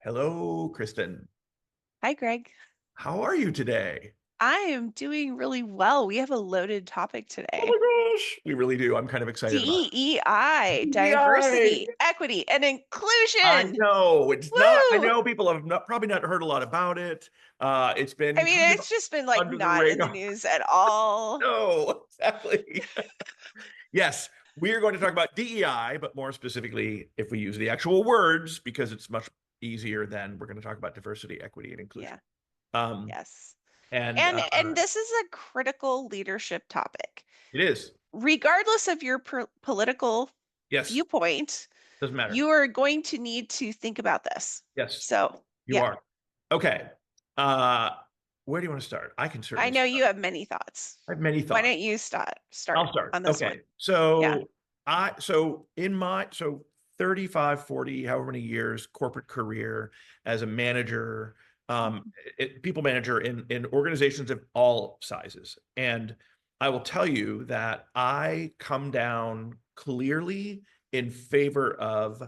Hello, Kristen. Hi, Greg. How are you today? I am doing really well. We have a loaded topic Oh today. my gosh, we really do. I'm kind of excited about DEI, it. Yay! diversity, equity, and I inclusion. know it's not. I Woo! know people have probably not heard a lot about it. It's I been mean, kind of it's just been like under the not in the radar. news at all. No, exactly. Yes, we are going to talk about DEI, but more specifically, if we use the actual words, because it's much easier, then we're going to talk about diversity, equity, and inclusion. Yeah, Um, yes. and And this is a critical leadership topic. it is. Regardless of your political Yes, viewpoint, doesn't matter. you are going to need to think about this. Yes, So, you yeah, are. Okay. Uh, where do you want to start? I can I certainly know start. you have many thoughts. I have many Why thoughts. don't you start I'll start. on this one? Okay. Yeah. So in my 35, 40, however many years corporate career as a manager, Mhm. people manager in organizations of all sizes. And I will tell you that I come down clearly in favor of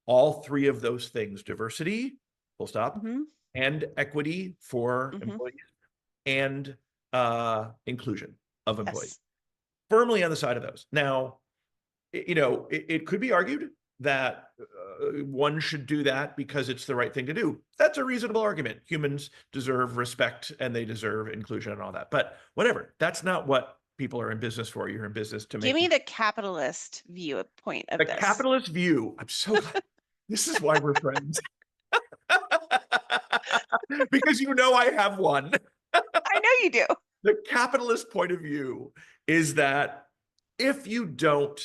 all three of those things: diversity, full stop, Mhm. and equity for Mhm. employees, and inclusion of employees. Yes. Firmly on the side of those. Now, it could be argued that one should do that because it's the right thing to do. That's a reasonable argument. Humans deserve respect and they deserve inclusion and all that. But whatever, that's not what people are in business for. You're in business to Give make me the capitalist viewpoint of the this. capitalist view. I'm so glad. This is why we're friends. Because I have one. I know you do. The capitalist point of view is that if you don't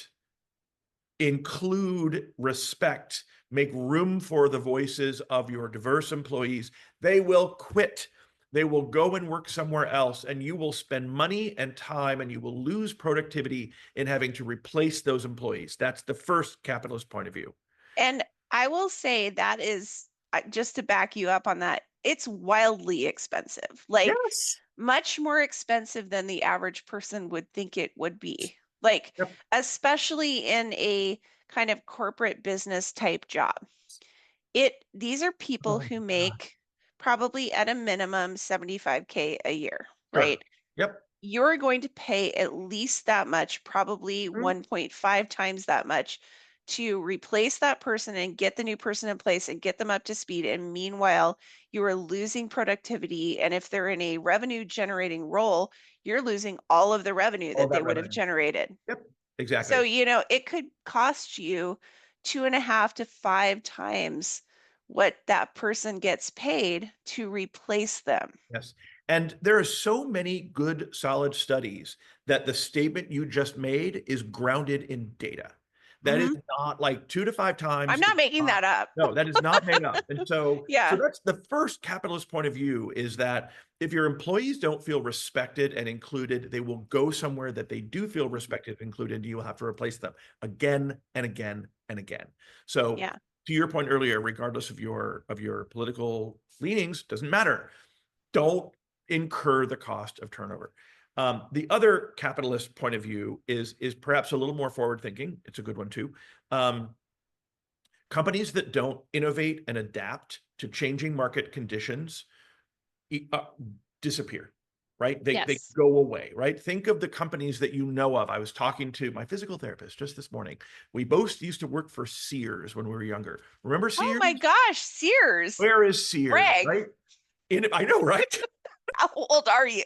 include respect, make room for the voices of your diverse employees, they will quit. They will go and work somewhere else, and you will spend money and time and you will lose productivity in having to replace those employees. That's the first capitalist point of view. And I will say that is just to back you up on that, it's wildly expensive. Like Yes. much more expensive than the average person would think it would be. Like, Yep. especially in a kind of corporate business type job. These are people Oh who my God. make probably at a minimum 75K a year, Sure. right? Yep. You're going to pay at least that much, probably Mhm. 1.5 times that much to replace that person and get the new person in place and get them up to speed. And meanwhile, you are losing productivity. And if they're in a revenue generating role, you're losing all of the revenue All that they that would have revenue. generated. Yep. So, Exactly. it could cost you 2.5 to 5 times what that person gets paid to replace them. Yes. And there are so many good, solid studies that the statement you just made is grounded in data. That is Mhm. not like 2 to 5 times. I'm not making that up. No, that is not made up. And so Yeah. that's the first capitalist point of view, is that if your employees don't feel respected and included, they will go somewhere that they do feel respected and included. You will have to replace them again and again and again. So Yeah. to your point earlier, regardless of your political leanings, doesn't matter. Don't incur the cost of turnover. The other capitalist point of view is perhaps a little more forward thinking. It's a good one too. Um, Companies that don't innovate and adapt to changing market conditions uh, disappear, right? They Yes. go away, right? Think of the companies that you know of. I was talking to my physical therapist just this morning. We both used to work for Sears when we were younger. Remember Oh Sears? my gosh, Sears. Where is Sears, Greg, right? I know, right? how old are you?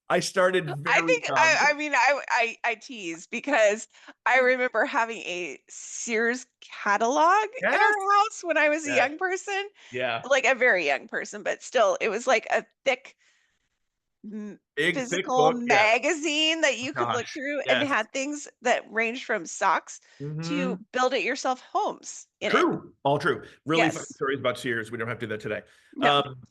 I started I very think young. I mean I tease because I remember having a Sears catalog in Yes. our house when I was a Yes. young person, Yeah. like a very young person, but still it was like a thick Big, thick physical book. Yes. magazine that Oh, you could look gosh. through and Yes. had things that ranged from socks to Hmm. build it yourself homes in it. True. All true. Really funny Yes. stories about Sears. We don't have to do that today. No. Um,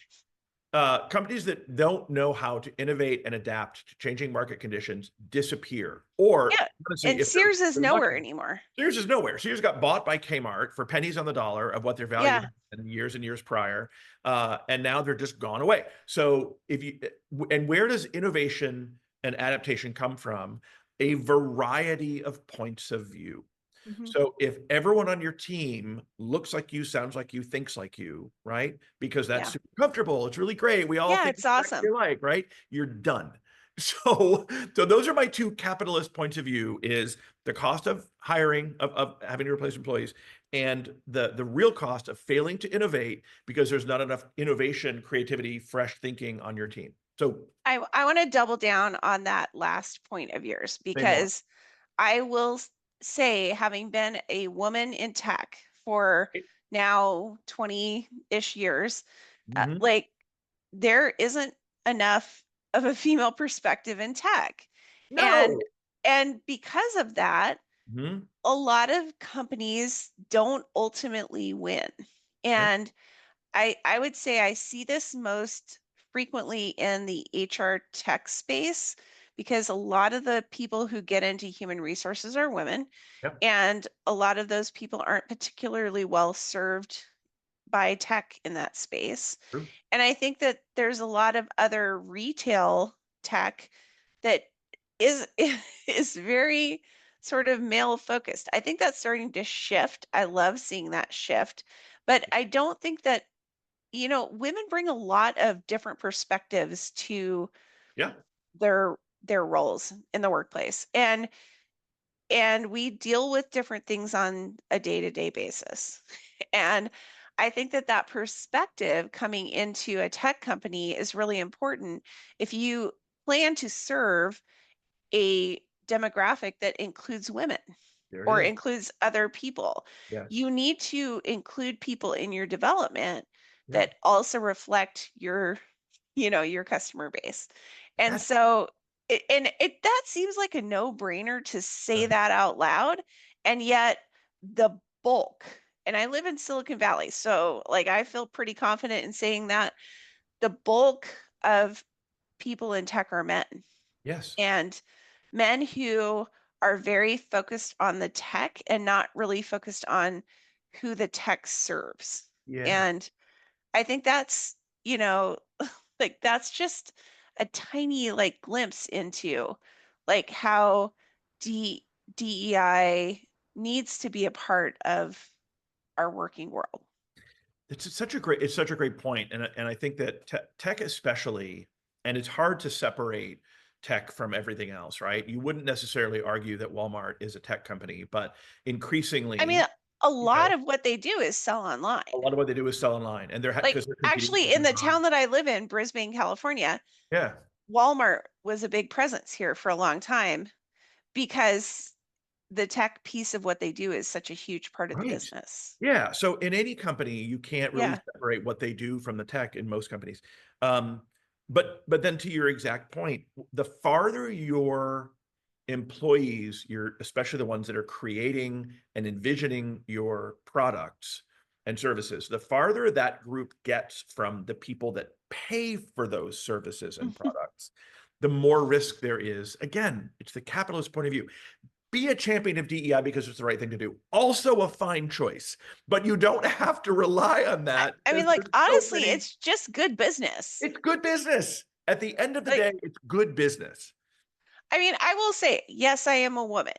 Companies that don't know how to innovate and adapt to changing market conditions disappear. Or Yeah. honestly, And if they're, Sears is they're lucky, nowhere anymore. Sears is nowhere. Sears got bought by Kmart for pennies on the dollar of what their value Yeah. in years and years prior, and now they're just gone away. So if you and where does innovation and adaptation come from a variety of points of view. Mhm. So if everyone on your team looks like you, sounds like you, thinks like you, right? Because that's Yeah. super comfortable. It's really great. We all Yeah, think it's exactly awesome. alike, right? You're done. So those are my two capitalist points of view: is the cost of hiring, of having to replace employees, and the real cost of failing to innovate because there's not enough innovation, creativity, fresh thinking on your team. So I want to double down on that last point of yours say more. because I will say, having been a woman in tech for now 20-ish years, Mm-hmm. like there isn't enough of a female perspective in tech. And No. and because of that, Mm-hmm. a lot of companies don't ultimately win. Yeah. And I would say I see this most frequently in the HR tech space because a lot of the people who get into human resources are women, Yep. and a lot of those people aren't particularly well served by tech in that space. True. And I think that there's a lot of other retail tech that is is very sort of male focused. I think that's starting to shift. I love seeing that shift, but I don't think that, women bring a lot of different perspectives to Yeah. their roles in the workplace. And we deal with different things on a day-to-day basis. And I think that that perspective coming into a tech company is really important if you plan to serve a demographic that includes women There it or is. includes other people. Yes. You need to include people in your development Yeah. that also reflect your customer base. And That's so that seems like a no-brainer to say that out loud, and yet the bulk, and I live in Silicon Valley, so like I feel pretty confident in saying that the bulk of people in tech are men, yes. and men who are very focused on the tech and not really focused on who the tech serves. Yeah. And I think that's, like that's just a tiny like glimpse into like how D DEI needs to be a part of our working world. It's such a great point, and I think that tech especially, and it's hard to separate tech from everything else, right? You wouldn't necessarily argue that Walmart is a tech company, but I mean, increasingly, a you lot know, of what they do is sell a online. lot of what they do is sell online, and they're Like because they're competing with actually in the Amazon. town that I live in, Brisbane, California, Yeah. Walmart was a big presence here for a long time because the tech piece of what they do is such a huge part of the Right. business. Yeah. So in any company, you can't really Yeah. separate what they do from the tech in most companies. Um, but then to your exact point, the farther your employees, your especially the ones that are creating and envisioning your products and services, the farther that group gets from the people that pay for those services and products, the more risk there is. Again, it's the capitalist point of view. Be a champion of DEI because it's the right thing to do. Also a fine choice, but you don't have to rely on I, that I because mean, like, there's so honestly, many. it's just good business. It's good business. At the end of the Like, day, it's good business. I mean, I will say, yes, I am a woman.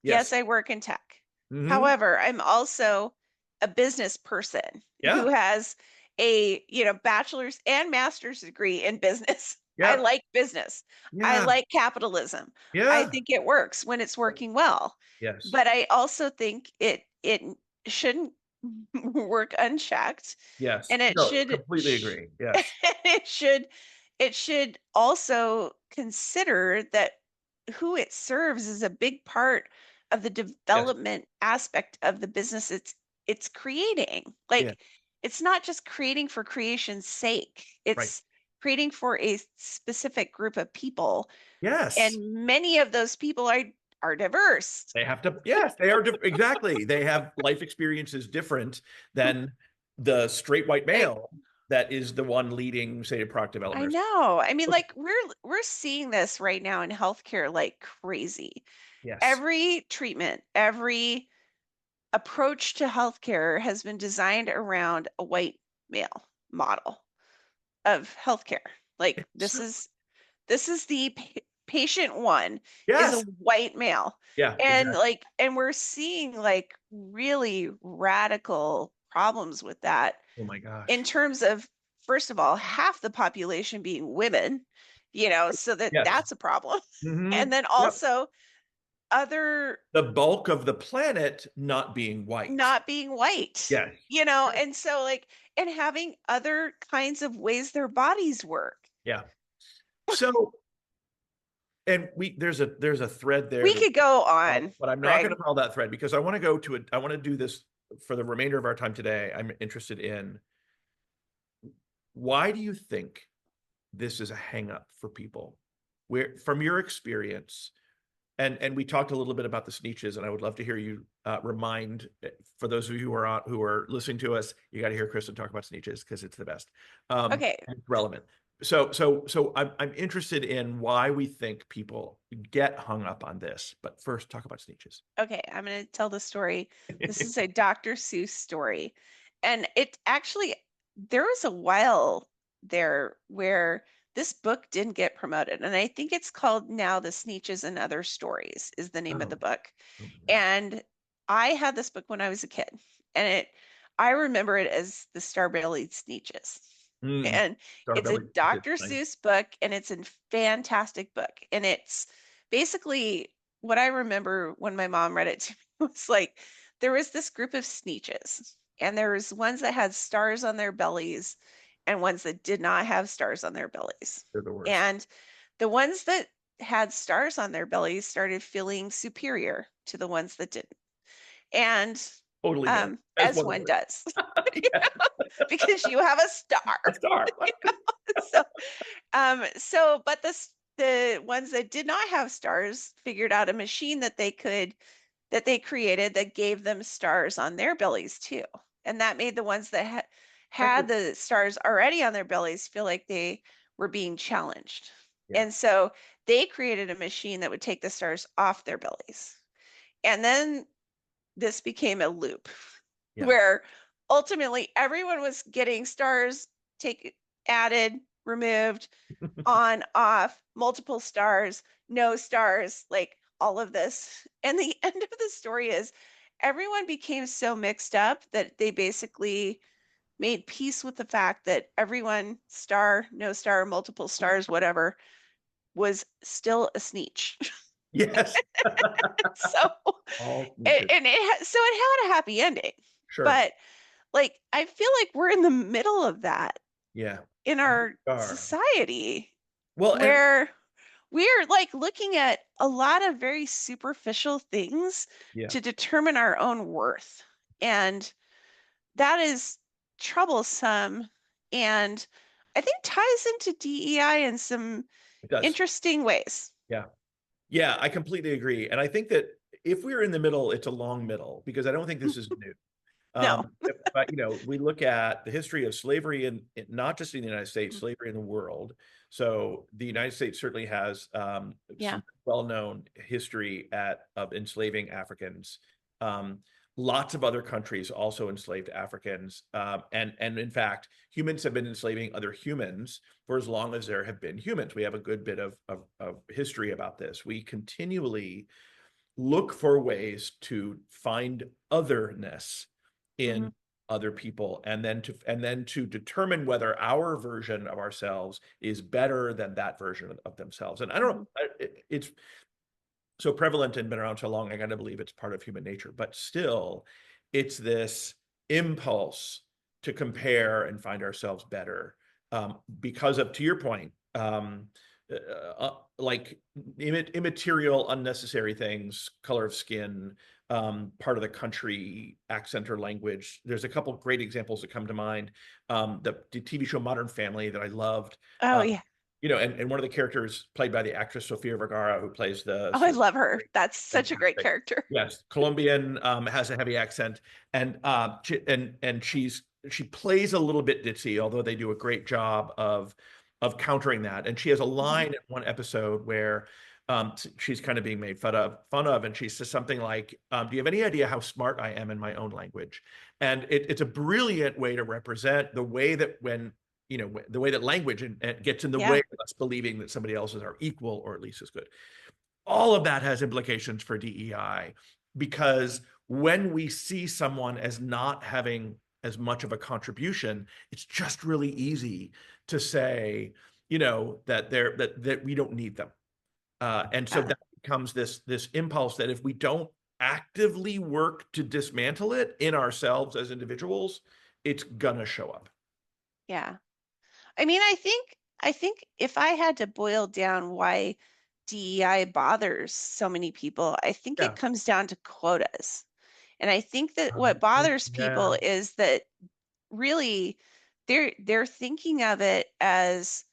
Yes, Yes. I work in tech. Hmm. However, I'm also a business person who Yeah. has a, bachelor's and master's degree in business. I Yeah. like business. I Yeah. like capitalism. I Yeah. think it works when it's working well. Yes. But I also think it shouldn't work unchecked, Yes. and it No, should completely agree. Yes. it should also consider that who it serves is a big part of the Yes. development aspect of the business it's creating. Yeah. Like it's not just creating for creation's sake. Right. It's creating for a specific group of people, and Yes. many of those people are diverse. They have to, yes, they are exactly. They have life experiences different than the straight white I male that is the one leading, say, product I development. know. I mean, Okay. like we're seeing this right now in healthcare like crazy. Yes. Every treatment, every approach to healthcare has been designed around a white male model of healthcare. Like It's, this is the patient one is a Yes. white male. Yeah, And exactly. like, and we're seeing like really radical problems with that Oh my in gosh. terms of, first of all, half the population being women, so Yes. that's a problem. Hmm. And then Yep. also other The bulk of the planet not being white. not being white, Yes. and so like, and having other kinds of ways their bodies work. Yeah. So, and there's a thread there We that, could go on, but I'm not going Greg. to follow that thread because I want to go to it. I want to do this for the remainder of our time today. I'm interested in why do you think this is a hang up for people? Where, from your experience, and we talked a little bit about the sneeches, and I would love to hear you remind for those of you who are listening to us, you got to hear Kristen talk about sneeches because it's the best. Okay. And it's relevant. So I'm interested in why we think people get hung up on this. But first, talk about sneeches. Okay, I'm going to tell the story. This is a Dr. Seuss story. And it actually, there was a while there where this book didn't get promoted. And I think it's called now The Sneetches and Other Stories is the name of Oh, the book. oh my gosh. And I had this book when I was a kid. And I remember it as the Star-Bellied Sneetches. Mm, And Star it's a belly. Dr. Seuss book, and it's a fantastic book. And it's basically what I remember when my mom read it to me was like there was this group of Sneetches, and there was ones that had stars on their bellies and ones that did not have stars on their bellies. They're the worst. And the ones that had stars on their bellies started feeling superior to the ones that didn't. And Totally get it. As as one one would. does, Yeah, because you have a star. a star. So but the ones that did not have stars figured out a machine that they created that gave them stars on their bellies too. And that made the ones that had the stars already on their bellies feel like they were being challenged. Yeah, And so they created a machine that would take the stars off their bellies. And then this became a loop yeah. where ultimately everyone was getting stars take added, removed, on, off, multiple stars, no stars, like all of this. And the end of the story is everyone became so mixed up that they basically made peace with the fact that everyone, star, no star, multiple stars, whatever, was still a sneetch. Yes. So, All and sneakers. so it had a happy ending. Sure. But like, I feel like we're in the middle of that Yeah. in our Are. society Well, and where we're like looking at a lot of very superficial things yeah, to determine our own worth. And that is troublesome. And I think ties into DEI in some it does. interesting ways. Yeah. Yeah, I completely agree. And I think that if we're in the middle, it's a long middle because I don't think this is new. No. But we look at the history of slavery not just in the United States, slavery in the world. So the United States certainly has Yeah. some well-known history of enslaving Africans. Um, Lots of other countries also enslaved Africans, and in fact, humans have been enslaving other humans for as long as there have been humans. We have a good bit of history about this. We continually look for ways to find otherness Mhm. in other people and then to determine whether our version of ourselves is better than that version of themselves. And I don't Mhm. know, it's so prevalent and been around so long, I got to believe it's part of human nature, but still it's this impulse to compare and find ourselves better, because of, to your point, like immaterial, unnecessary things, color of skin, part of the country, accent or language. There's a couple great examples that come to mind. The TV show Modern Family that I loved. Oh, Um, yeah. and one of the characters played by the actress Sofia Vergara, who plays the Oh, I sort of love her. That's such a great fantastic, character. yes, Colombian, has a heavy accent, and she plays a little bit ditzy, although they do a great job of countering that. And she has a Mhm. line in one episode where she's kind of being made fun of, and she says something like, "Do you have any idea how smart I am in my own language?" And it's a brilliant way to represent the way that when the way that language and gets in the way Yeah. of us believing that somebody else is our equal or at least as good. All of that has implications for DEI because when we see someone as not having as much of a contribution, it's just really easy to say, that we don't need them. And so Yeah. that becomes this impulse that if we don't actively work to dismantle it in ourselves as individuals, it's gonna show up. Yeah. I mean, I think if I had to boil down why DEI bothers so many people, I think it Yeah. comes down to quotas. And I think that what bothers Yeah. people is that really they're thinking of it as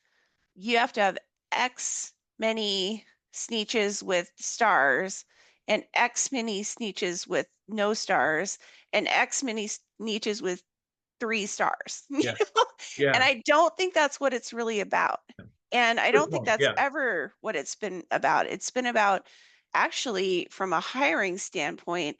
you have to have X many sneeches with stars and X many sneeches with no stars and X many sneeches with 3 stars. Yes. Yeah. And I don't think that's what it's really about. And I Good don't think point. that's Yeah. ever what it's been about. It's been about actually, from a hiring standpoint,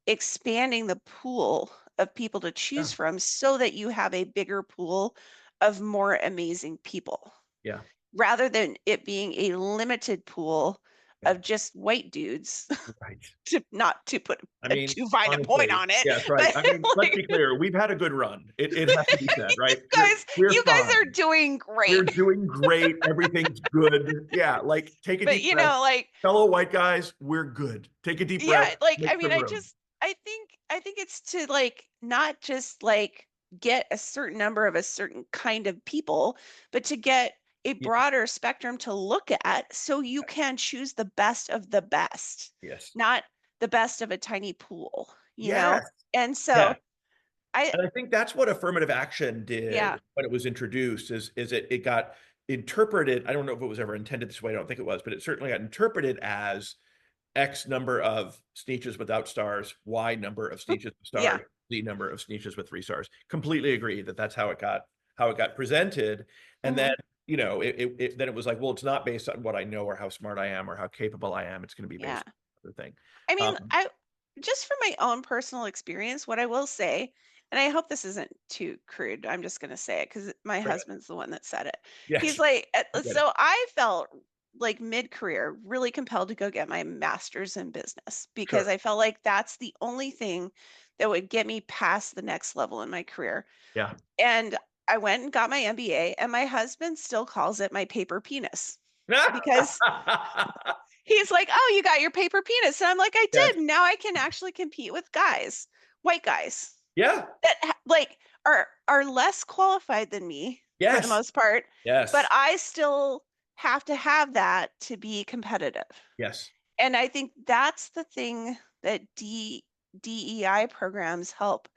expanding the pool of people to Yeah. choose from so that you have a bigger pool of more amazing people Yeah. rather than it being a limited pool Yeah. of just white dudes. Right. To not to put I a mean, too fine a point honestly, on it, yes, right. but I mean, let's like be clear. We've had a good run. It has to be said, right? guys, We're you guys are fine. doing great. We're doing great. Everything's good. Yeah, like take a But deep breath. like, Fellow white guys, we're good. Take a deep breath. yeah, like Make I mean, some room. I think it's to like not just like get a certain number of a certain kind of people, but to get a Yeah. broader spectrum to look at so you can choose the best of the best, Yes. not the best of a tiny pool, you know? Yes. And Yeah. so I And I think that's what affirmative action yeah. did when it was introduced is it got interpreted. I don't know if it was ever intended this way. I don't think it was, but it certainly got interpreted as X number of sneeches without stars, Y number of sneeches with Yeah. stars, Z number of sneeches with 3 stars. Completely agree that that's how it got presented. And then Mhm. then it was like, well, it's not based on what I know or how smart I am or how capable I am. It's going to be Yeah. based on other thing. I mean, Um, I just from my own personal experience, what I will say, and I hope this isn't too crude, I'm just going to say it because my right. husband's the one that said it. He's Yes, like, I get it. so I felt like mid-career really compelled to go get my master's in business because Sure. I felt like that's the only thing that would get me past the next level in my career. Yeah. And I went and got my MBA, and my husband still calls it my paper penis because he's like, "Oh, you got your paper penis." And I'm like, "I Yes. did. Now I can actually compete with guys, white guys Yeah. that like are less qualified than me for the Yes. most part, but Yes. I still have to have that to be competitive." Yes. And I think that's the thing that DEI programs help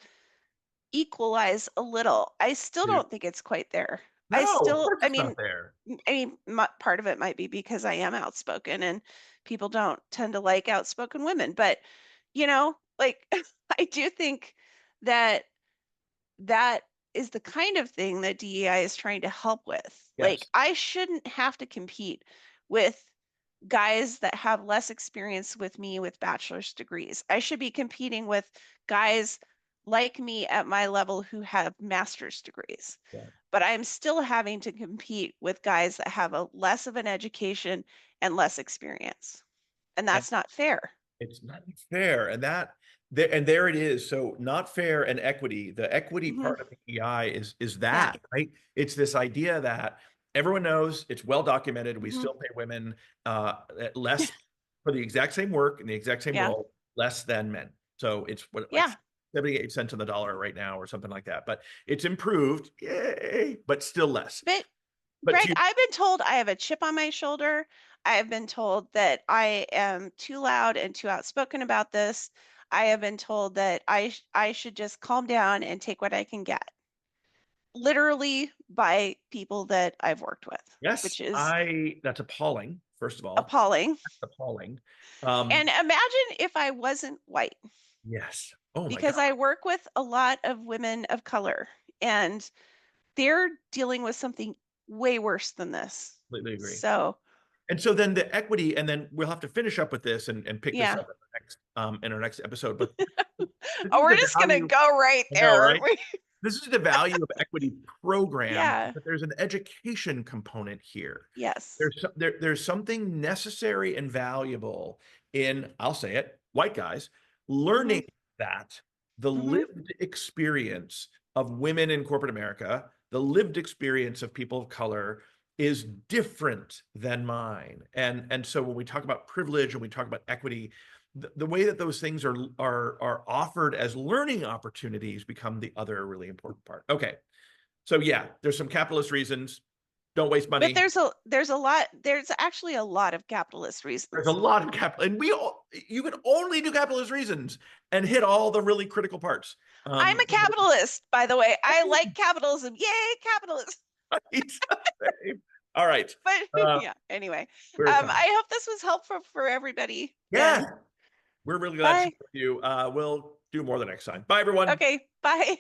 equalize a little. I still Dude. don't think it's quite there. No, of course I it's not mean, there. part of it might be because I am outspoken and people don't tend to like outspoken women, but like I do think that that is the kind of thing that DEI is trying to help with. Like Yes. I shouldn't have to compete with guys that have less experience with me with bachelor's degrees. I should be competing with guys like me at my level who have master's degrees. Yeah. But I'm still having to compete with guys that have a less of an education and less experience. And And that's not fair. it's not fair. And there it is. So not fair and equity. The equity Hmm. part of PEI is Yeah. that, right? It's this idea that everyone knows it's well documented. We Hmm. still pay women less for the exact same work in the exact same Yeah. role, less than men. So it's what like Yeah. 78 cents on the dollar right now or something like that. But it's improved, yay, but still less. But But Greg, to I've been told I have a chip on my shoulder. I have been told that I am too loud and too outspoken about this. I have been told that I should just calm down and take what I can get. Literally by people that I've worked with, yes, which is that's appalling, first of all. appalling. Appalling. And imagine if I wasn't white, Yes. Oh my God. because I work with a lot of women of color and they're dealing with something way worse than this. Completely agree. So, And so then the equity, and then we'll have to finish up with this and pick this yeah. up in our next episode. But this Oh, is we're the just gonna value. go right I know, there, right? aren't we? this is the value of equity programs, Yeah. but there's an education component here. Yes. There's something necessary and valuable in, I'll say it, white guys Hmm. learning that the Hmm. lived experience of women in corporate America, the lived experience of people of color is different than mine. And so when we talk about privilege and we talk about equity, the way that those things are offered as learning opportunities become the other really important part. Okay. So yeah, there's some capitalist reasons. Don't waste But money. there's actually a lot of capitalist There's a reasons. lot of capital, and you can only do capitalist reasons and hit all the really critical parts. I'm a capitalist, by the way. I like capitalism. Yay, capitalism. All right. But Uh, yeah, anyway. we're at time. I hope this was helpful for everybody. Yeah, Yeah. we're really glad to Bye. share with you. We'll do more the next time. Bye, everyone. Okay, bye.